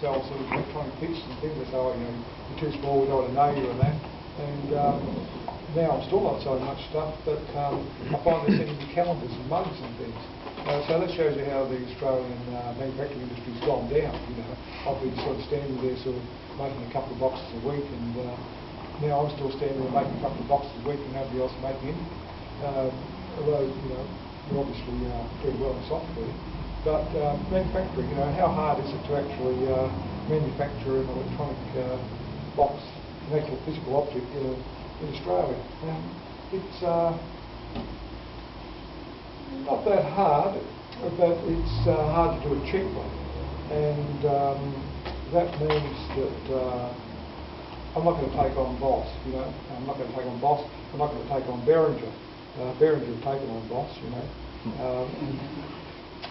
sell sort of electronic pieces and things. They say, oh, you know, you're too small, we don't want to know you and that. And now I'm still not selling much stuff, but I find they're sending me calendars and mugs and things. So that shows you how the Australian manufacturing industry's gone down. You know, I've been sort of standing there, sort of making a couple of boxes a week, and now I'm still standing there making a couple of boxes a week, and nobody else is making any. Although, you know, we're obviously doing well in software, but manufacturing, you know, how hard is it to actually manufacture an electronic box, an actual physical object in Australia? It's not that hard, but it's hard to do it cheaply, and that means that I'm not going to take on Boss, you know. I'm not going to take on Boss. I'm not going to take on Behringer. Behringer have taken on Boss, you know.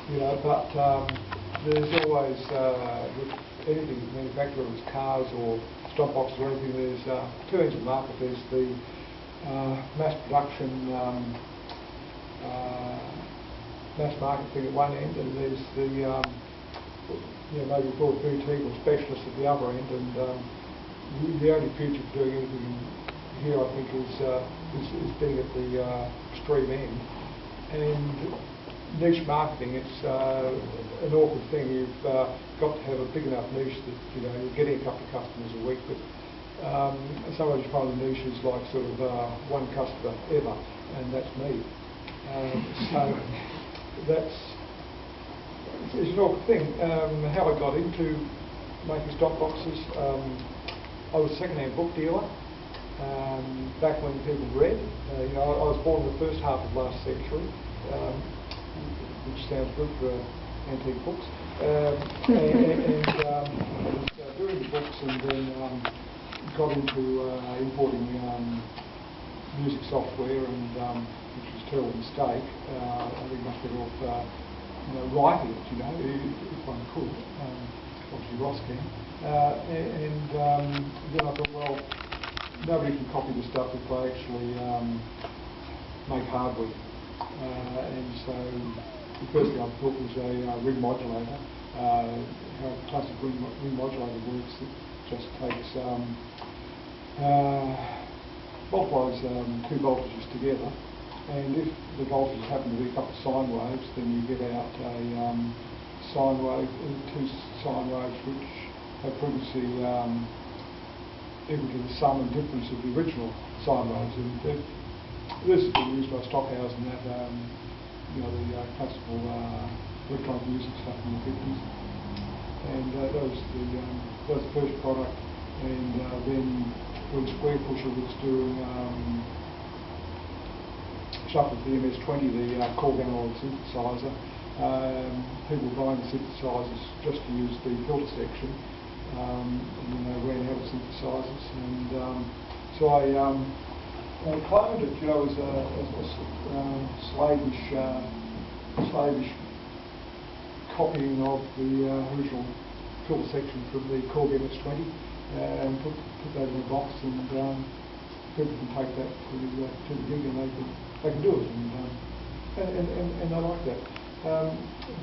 You know, but there's always with anything manufactured, whether it's cars or stomp boxes or anything, there's two ends of the market. There's the mass production, mass market thing at one end, and there's the you know, maybe called boutique or specialist at the other end. And the only future for doing anything here, I think, is being at the extreme end. And niche marketing, it's an awkward thing. You've got to have a big enough niche that, you know, you're getting a couple of customers a week, but sometimes you find the niche is like sort of one customer ever, and that's me. So it's an awkward thing. How I got into making stock boxes, I was a second-hand book dealer back when people read. You know, I was born in the first half of last century, which sounds good for antique books. And I was doing the books, and then got into importing music software, and which was a terrible mistake. I think much better off you know, writing it, you know, if one could. Obviously Ross can. And then I thought, well, nobody can copy the stuff if they actually make hardware. And so the first thing I built was a ring modulator. How a classic ring modulator works, it just takes multiplies two voltages together, and if the voltages happen to be a couple of sine waves, then you get out a sine wave, two sine waves which have frequency equal to the sum and difference of the original sine waves. And this has been used by Stockhausen and that, you know, the classical electronic music stuff in the 50s. And that was the first product. And then when Square Pusher was doing stuff with the MS-20, the Korg analog synthesizer, people were buying the synthesizers just to use the filter section, and then they ran out of synthesizers. And so I cloned it, you know, as a slavish copying of the original filter section from the Korg MS-20, and put that in a box, and people can take that to the gig, and they can do it, and I like that.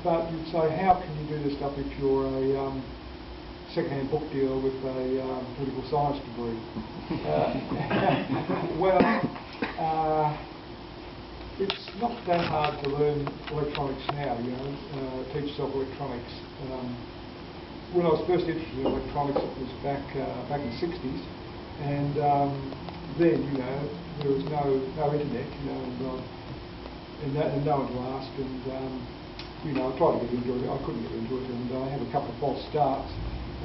But you'd say, how can you do this stuff if you're a second-hand book dealer with a political science degree? Well, it's not that hard to learn electronics now, you know, teach yourself electronics. When I was first interested in electronics, it was back in the 60s, and then, you know, there was no internet, you know, and no one to ask, and you know, I tried to get into it, I couldn't get into it, and I had a couple of false starts.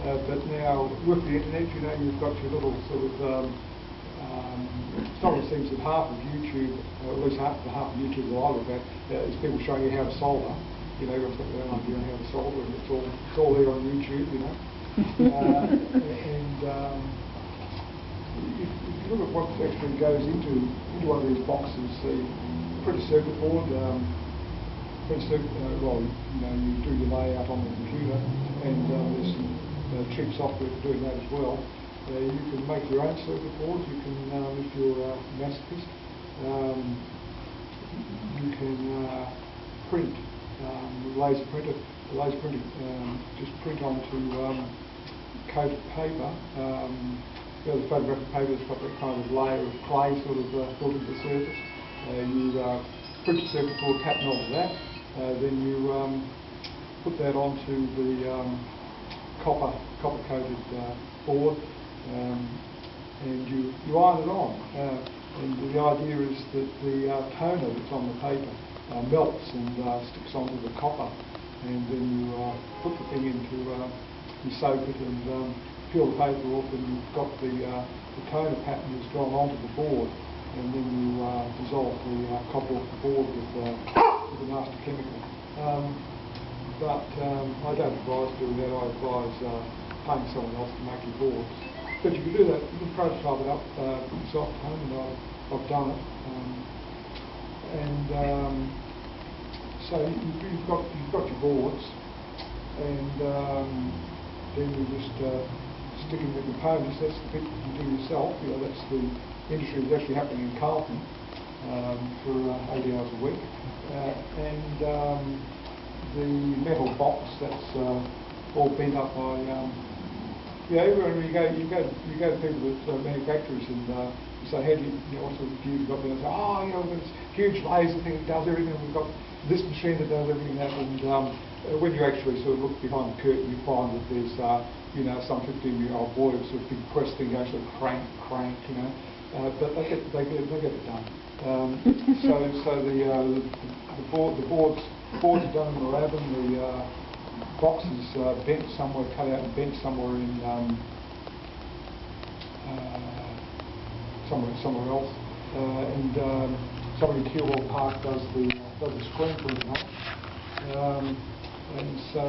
But now with the internet, you know, you've got your little sort of it seems that half of YouTube, or at least half of YouTube that I look at, is people showing you how to solder. You know, you've got an idea on how to solder, and it's all there on YouTube, you know. And if you look at what actually goes into one of these boxes, the printed circuit board, well, you know, you do your layout on the computer, and there's some cheap software for doing that as well. You can make your own circuit boards. You can, if you're a masochist, you can print laser printer, just print onto coated paper. The photographic paper has got that kind of layer of clay sort of built into the surface. You print the circuit board pattern onto that. Then you put that onto the copper coated board, and you iron it on. And the idea is that the toner that's on the paper melts and sticks onto the copper, and then you put the thing into, you soak it and peel the paper off, and you've got the toner pattern is drawn onto the board, and then you dissolve the copper off the board with a nasty chemical. But I don't advise doing that. I advise paying someone else to make your boards. But you can do that. You can prototype it up yourself at home, and I've done it. So you've got your boards, and then you just stick in the components. That's the bit you can do yourself. That's the industry that's actually happening in Carlton for 80 hours a week. The metal box, that's all bent up by everyone. You go to people that manufacturers and you say, how do you what sort of gear you've got there? And say, we've got this huge laser thing that does everything. We've got this machine that does everything that. And when you actually sort of look behind the curtain, you find that there's some 15-year-old boy with sort of big press thing goes sort of crank, but they get it done. So the boards are done in the lab, and the box is bent somewhere, cut out and bent somewhere in somewhere else, and somebody in Keilor Park does the screen printing on it. And so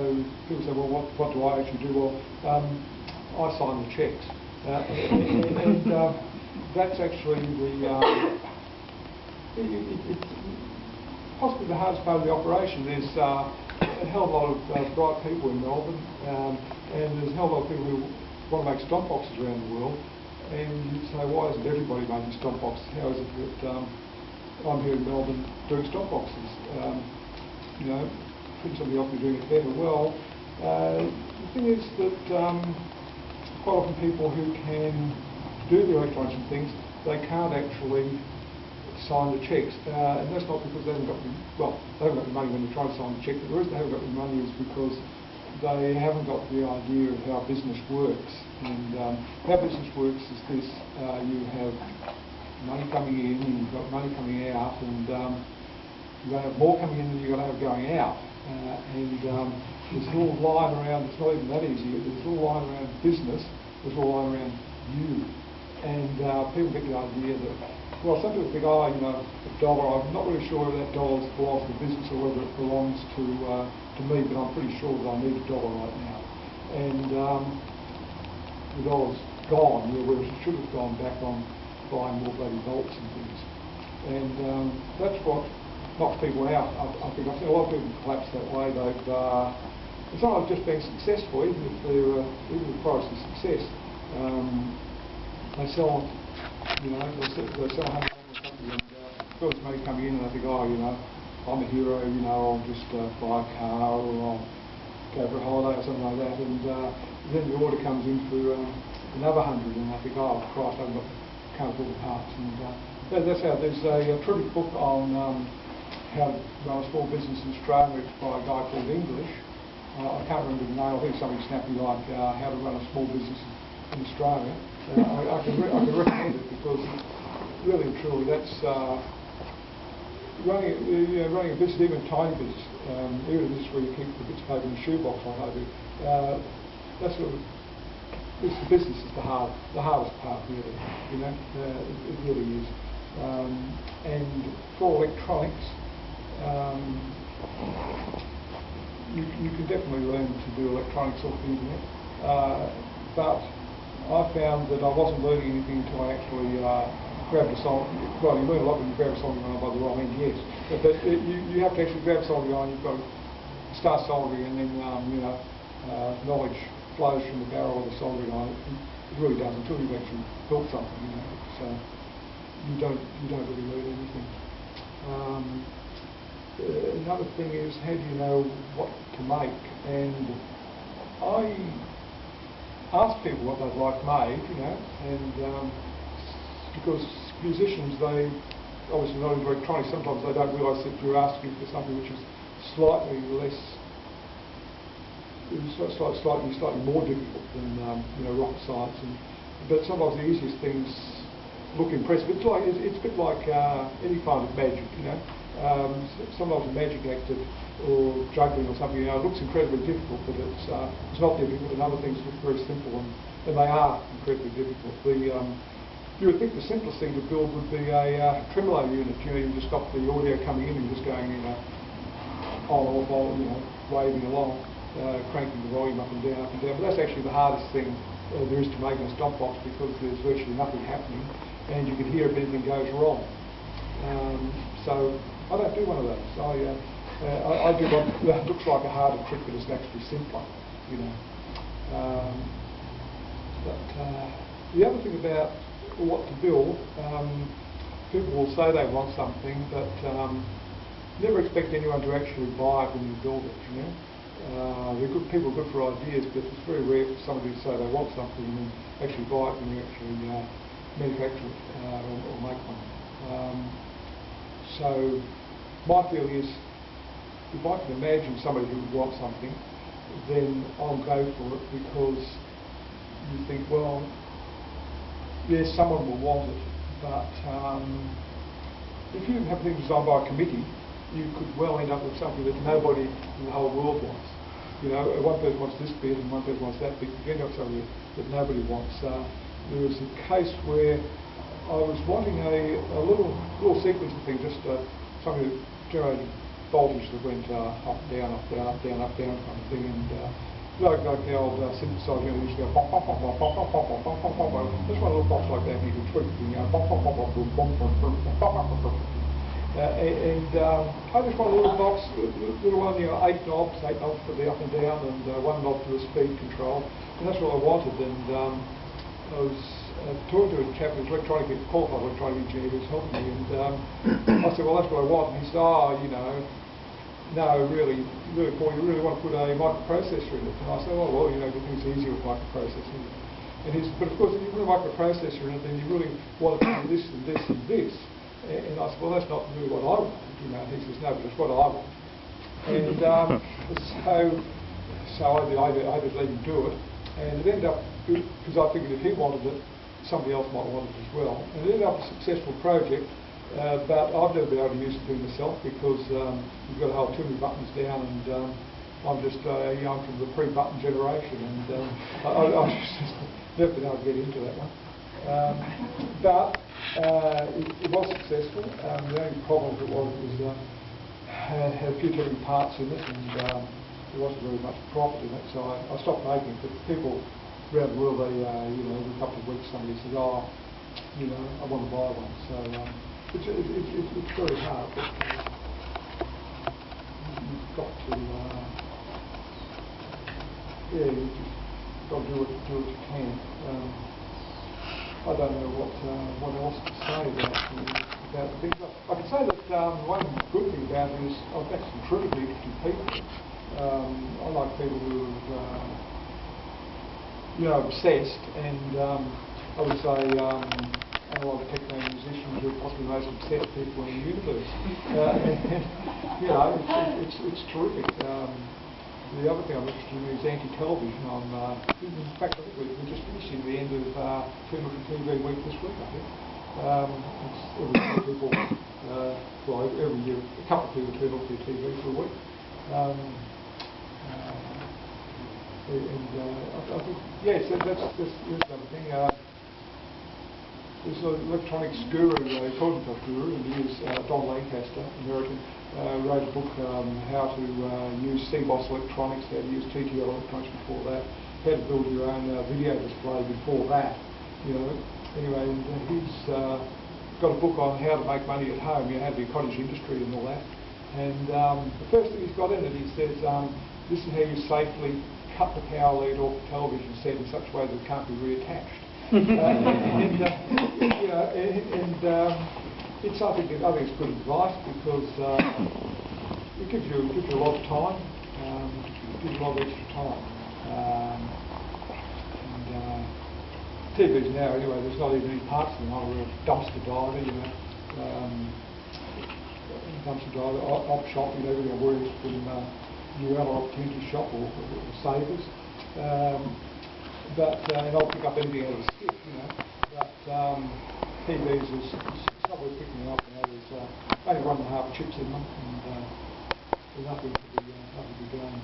people say, well, what do I actually do? Well, I sign the cheques, and that's actually it's possibly the hardest part of the operation. There's a hell of a lot of bright people in Melbourne, and there's a hell of a lot of people who want to make stomp boxes around the world. And you say, why isn't everybody making stomp boxes? How is it that I'm here in Melbourne doing stomp boxes? Couldn't somebody else be doing it better? Well, the thing is that quite often people who can do the electronics and things, they can't actually sign the cheques, and that's not because they haven't got the money when they try to sign the cheque. The reason they haven't got the money is because they haven't got the idea of how business works. And how business works is this: you have money coming in, and you've got money coming out, and you're going to have more coming in than you're going to have going out. There's a little line around, it's not even that easy, there's a little line around business, there's a little line around you. And people get the idea that, well, some people think, a dollar, I'm not really sure whether that dollar belongs to the business or whether it belongs to me, but I'm pretty sure that I need a dollar right now. And the dollar's gone, whereas it should have gone back on buying more bloody bolts and things. And that's what knocks people out. I think I've seen a lot of people collapse that way. It's not just being successful, even if the product's a success. They sell, they sell 100 or something, and girls may come in and they think, I'm a hero, I'll just buy a car, or I'll go for a holiday or something like that, and then the order comes in for another 100, and they think, oh Christ, can't afford the parts. And that's how there's a terrific book on how to run a small business in Australia. It's by a guy called English. I can't remember the name. I think something snappy like how to run a small business in Australia. I can recommend it because really and truly that's running a business, even a tiny business, even a business where you keep the bits of paper in the shoebox on over. That's sort of the business is the hardest part really. It really is. And for electronics, you can definitely learn to do electronics off the internet, but I found that I wasn't learning anything until I actually grabbed a soldering. Well, you learn a lot when you grab a soldering iron by the wrong end, yes, but you have to actually grab a soldering iron. You've got to start soldering, and then knowledge flows from the barrel of the soldering iron. It really does until you've actually built something. So you don't really learn anything. Another thing is, how do you know what to make? And ask people what they'd like made, you know, and because musicians, they obviously not into electronics, sometimes they don't realise that you're asking for something which is slightly less, slightly more difficult than you know, rocket science. But sometimes the easiest things look impressive. It's a bit like any kind of magic, you know. Sometimes a magic act or juggling or something, you know, it looks incredibly difficult, but it's not difficult, and other things look very simple, and they are incredibly difficult. You would think the simplest thing to build would be a tremolo unit. You know, you've just got the audio coming in and just going, you know, on or off, you know, waving along, cranking the volume up and down, up and down. But that's actually the hardest thing there is to make a stomp box, because there's virtually nothing happening, and you can hear if anything goes wrong. So I don't do one of those. I do what looks like a harder trick, but it's actually simpler, you know. But the other thing about what to build, people will say they want something, but never expect anyone to actually buy it when you build it, you know. People are good for ideas, but it's very rare for somebody to say they want something and then actually buy it when you actually manufacture it or make one. So my feeling is, if I can imagine somebody who would want something, then I'll go for it, because you think, well, yes, someone will want it, but if you have things designed by a committee, you could well end up with something that nobody in the whole world wants. You know, one person wants this bit and one person wants that bit. You end up with something that nobody wants. There was a case where I was wanting a little sequence of things, just something that generated voltage that went up, down, up, down, up, down, up, down kind of thing, and like the old synthesizer, you used to go bop, bop, bop, bop, bop, bop, bop, bop, bop, bop, bop. Just one little box like that, you can tweak the bop, bop, bop, bop, boom, boom, boom, boom, bop, bop, bop, bop. I just want a little box, little one, you know, 8 knobs for the up and down, and 1 knob for the speed control, and that's what I wanted. And I was talking to a chap who's qualified electronic engineer who's helping me, and I said, well, that's what I want. And he said, oh, you know, no, really, Paul, you really want to put a microprocessor in it? And I said, oh, well, you know, everything's easier with microprocessing. And he said, but of course, if you put a microprocessor in it, then you really want to do this and this and this. And I said, well, that's not really what I want, you know. And he says, no, but it's what I want. And so I just let him do it. And it ended up, because I figured if he wanted it, somebody else might want it as well. And it ended up a successful project. But I've never been able to use the thing myself, because you've got to hold too many buttons down, and I'm just young from the pre-button generation, and I've just never been able to get into that one. But it was successful. The only problem with it was had a few too many parts in it, and there wasn't very much profit in it, so I stopped making it. But people around the world, they, you know, every couple of weeks somebody says, oh, you know, I want to buy one. So it's very hard, but you've got to, yeah, you just got to do what you can. I don't know what else to say about the things. I can say that one good thing about it is I've met some truly interesting people. I like people who are, you know, obsessed, and I would say analog techno musicians are possibly the most obsessed people in the universe. And, you know, it's terrific. The other thing I'm interested in is anti-television. In fact, I think we're just finishing the end of Film and TV Week this week, I think. It's every people, well, every year, a couple of people turn off their TV for a week. I think, yes, that's another thing. There's an electronics guru, Dorkbot guru, and he is Don Lancaster, American, wrote a book, how to use CMOS electronics, how to use TTL electronics before that, how to build your own video display before that, you know. Anyway, and he's got a book on how to make money at home, you know, how to be a cottage industry and all that. And the first thing he's got in it, he says, this is how you safely cut the power lead off the television set in such a way that it can't be reattached. You know, it's I think it's good advice, because it gives you a lot of time, it gives you a lot of extra time, and TVs now anyway, there's not even any parts of them. I'm a real dumpster diver, you know. Dumpster diver, op shop, you know, everything I wear is from New Adult Opportunity Shop or Savers. And I'll pick up anything out of a skip, you know. But TVs is it's not worth picking up, you know. There's only 1.5 chips in them, and there's nothing to be gained.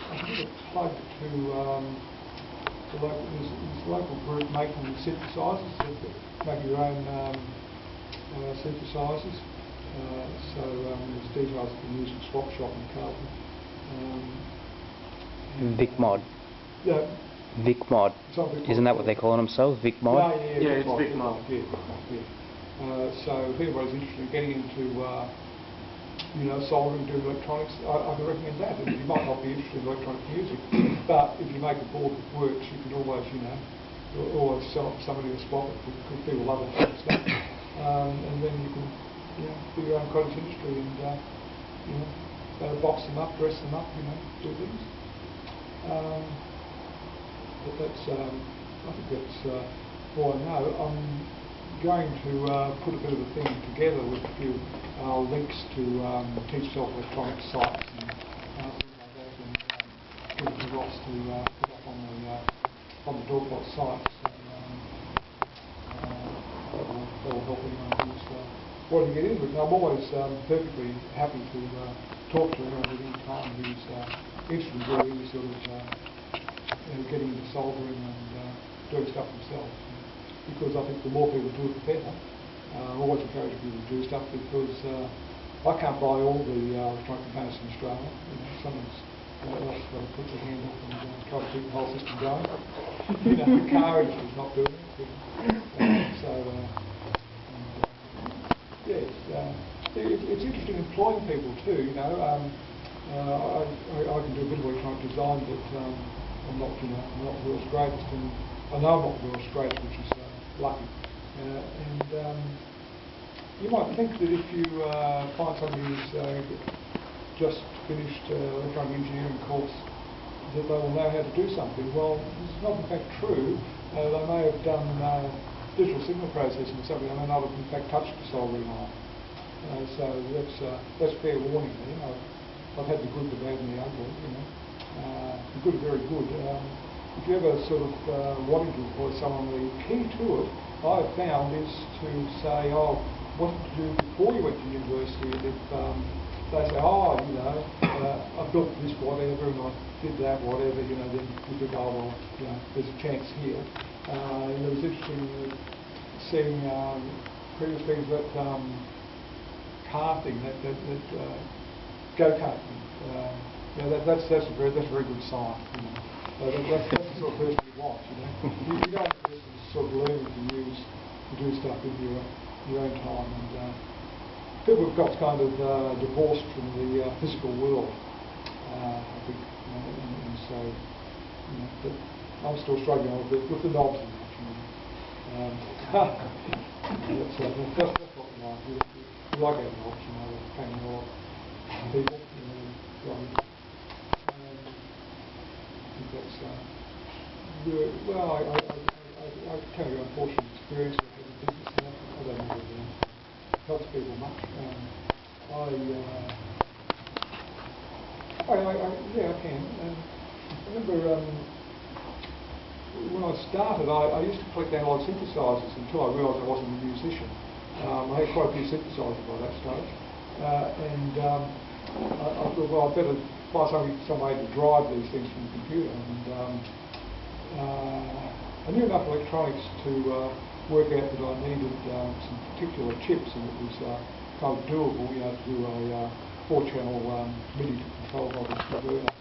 I think it's plugged to there's a local group making synthesizers, making your own synthesizers. There's details you can use in Swap Shop in Carlton. VicMod. Yeah. VicMod. Isn't that what they call themselves? VicMod? Yeah, it's VicMod. Yeah. So if anybody's interested in getting into soldering, doing electronics, I can recommend that. You might not be interested in electronic music, but if you make a board that works, you can always sell it to somebody in a spot because people love that kind of stuff. And then you can, do your own cottage industry and, box them up, dress them up, do things. But that's, I think that's all I know. I'm going to put a bit of a thing together with a few links to Teach Self Electronics sites and things like that, and give it to Ross to put up on the Dorkbot site. So that will help anyone who's wanting to get into it. And I'm always perfectly happy to talk to anyone at any time who's interested in doing sort of getting into soldering and doing stuff themselves. Because I think the more people do it, the better. I'm always encouraging people to do stuff because I can't buy all the electronic components in Australia. Someone's else got to put their hand up and try to keep the whole system going. The car industry's not doing it. It's interesting employing people too. I can do a bit of electronic design, but I'm not the world's greatest, and I know I'm not the world's greatest, which is lucky. You might think that if you find somebody who's just finished electronic engineering course, that they will know how to do something. Well, this is not in fact true. They may have done digital signal processing or something. They may not have in fact touched a soldering iron. So that's fair warning there. I've had the good, the bad, and the ugly. The good are very good. If you ever sort of wanting to employ someone, the key to it, I've found, is to say, what did you do before you went to university? And if they say, I built this whatever and I did that whatever, then you think, there's a chance here. It was interesting seeing previous things that car thing, that go-karting. That's a very good sign. That's the sort of person you want. You don't want a person who's sort of learning to do stuff in your own time. And people have got kind of divorced from the physical world, I think, and so but I'm still struggling with the knobs and that. That's what we like. We like our knobs, paying more people. I tell you, unfortunate experience I had in business, and I don't know whether it helps people much. I can. I remember when I started, I used to collect analog synthesizers until I realised I wasn't a musician. I had quite a few synthesizers by that stage, and I thought, well, I'd better find some way to drive these things from the computer. And I knew enough electronics to work out that I needed some particular chips, and it was kind of doable, to do a 4-channel MIDI to control by this converter.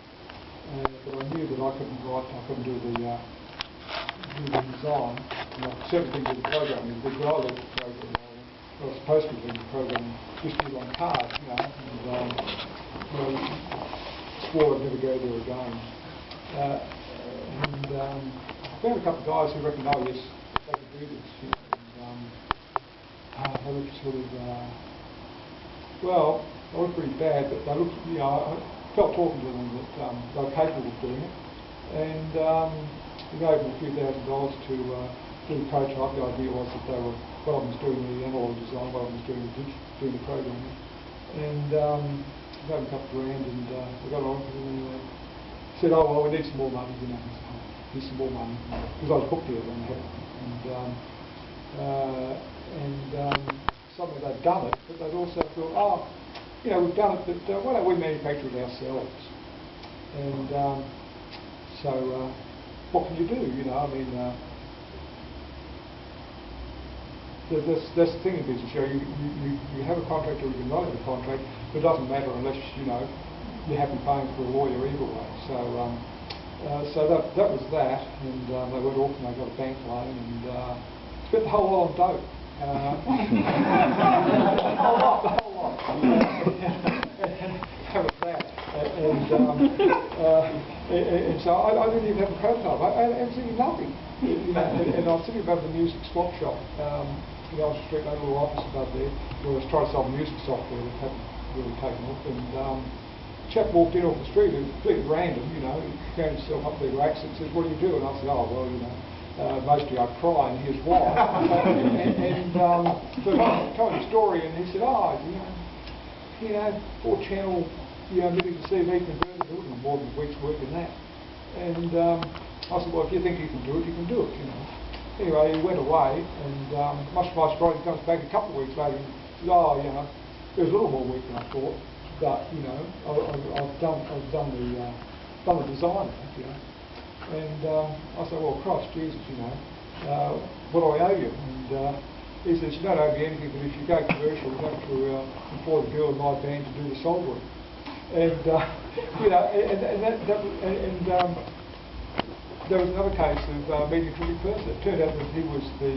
But I knew that I couldn't do the design. Certain things in the programming, but I learned to program. I was supposed to be doing the programming just do it on cards, and swore I'd never go there again. I found a couple of guys who reckoned, yes, they could do this. And they looked sort of, they looked pretty bad, but they looked, I felt talking to them that they were capable of doing it. And we gave them a few $1,000 to do the prototype. The idea was that they were, one of them was doing the analog design, one of them was doing the programming. And we gave them a couple of grand, and we got on with them, and they said, oh well, we need some more money, you know. I said, oh, need some more money, because I was book dealer and suddenly they'd done it, but they'd also thought, oh, you know, we've done it, but why don't we manufacture it ourselves? And so what can you do? You know, I mean, that's the thing in business. You know, you have a contract or you can not have a contract, but it doesn't matter unless, you know, you're happy paying for a lawyer either way. So so that was that, and they went off and they got a bank loan and spent the whole lot on dope. The whole lot. That was that. And so I didn't even have a prototype. I had absolutely nothing. You know, and I was sitting above the music swap shop, you know, on the street, a little office above there, where I was trying to sell music software that hadn't really taken off. And a chap walked in off the street, and completely random, you know, he found himself up there racks and says, what do you do? And I said, oh, well, you know, mostly I cry, and here's why. But I told him the story, and he said, oh, you know, 4-channel, you know, MIDI to CV converter, it wasn't more than a week's work in that. And I said, well, if you think you can do it, you can do it, you know. Anyway, he went away, and much to my surprise, he comes back a couple of weeks later and says, oh, you know, there was a little more work than I thought, but, you know, I've done the design of it, you know. And I said, well, Christ, Jesus, you know, what do I owe you? And he says, you don't owe me anything, but if you go commercial, you have to employ the girl in my band to do the soldering. And, you know, there was another case of meeting a pretty person. It turned out that he was the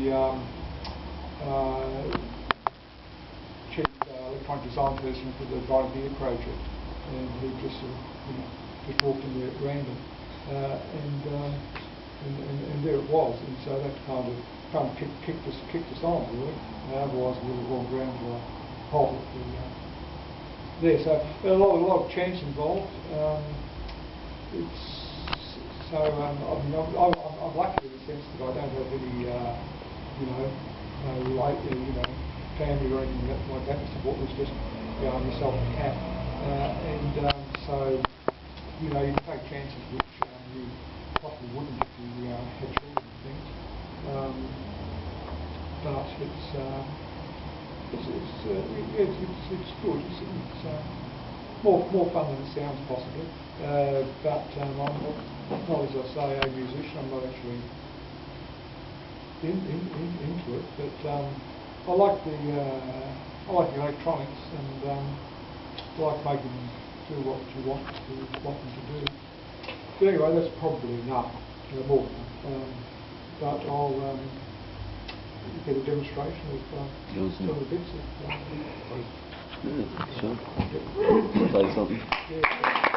chief electronic design person for the Bright Beer project, and he just, you know, just walked in there at random, and there it was. And so that kind of kicked us on, really. Otherwise, we would have gone ground to a halt there. So a lot of chance involved. So I'm lucky in the sense that I don't have any, you know, family or anything like that to support. It's just, you know, myself and cat, and so, you know, you take chances which you possibly wouldn't if you had children and things. But it's good. It's more fun than it sounds, possibly. But I'm not, as I say, a musician. I'm not actually into it. But I like the electronics, and I like making them do what you want them to do. But anyway, that's probably enough. More than enough. But I'll get a demonstration of some of the bits of. Sure. Play something. Yeah.